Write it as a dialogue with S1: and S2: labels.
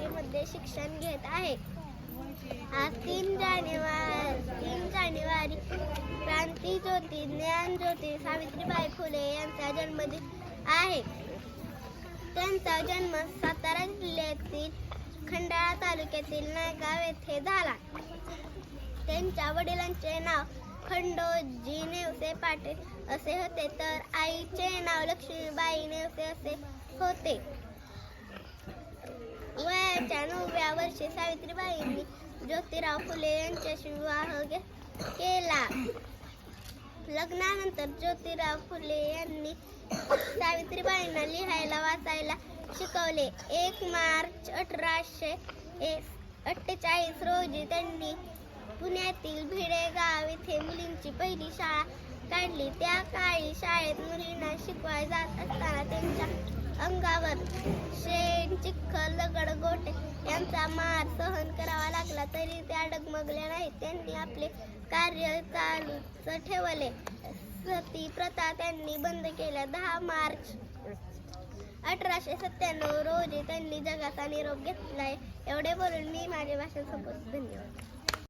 S1: शाळेमध्ये शिक्षण घेत आहे. आज 3 जानेवारी क्रांतीज्योती ज्ञानज्योती सावित्रीबाई फुले यांचा जन्मदिन आहे. त्यांचा जन्म सातारा जिल्ह्यातील खंडाळा तालुक्यातील नायगाव येथे झाला. त्यांच्या वडिलांचे नाव खंडोजी नेवसे पाटील असे होते, तर आईचे नाव लक्ष्मीबाई नेवसे असे होते. वयाच्या 9व्या वर्षी सावित्रीबाईंनी ज्योतिराव फुले यांच्याशी विवाह केला. लग्नानंतर ज्योतिराव फुले यांनी सावित्रीबाईंना लिहायला वाचायला शिकवले. 1 मार्च 1848 रोजी त्यांनी पुण्यातील भिडेगाव येथे मुलींची पहिली शाळा काढली. त्या काळी शाळेत मुलींना शिकवायला जात असताना त्यांच्या अंगावर शेण, चिखल, दगड, गोटे यांचा मार सहन करावा लागला, तरी त्या डगमगल्या नाहीत. त्यांनी आपले कार्य चालूच ठेवले. सती प्रथा त्यांनी बंद केल्या. 10 मार्च 1897 रोजी त्यांनी जगाचा निरोप घेतलाय. एवढे बोलून मी माझे भाषण संपवतो. धन्यवाद.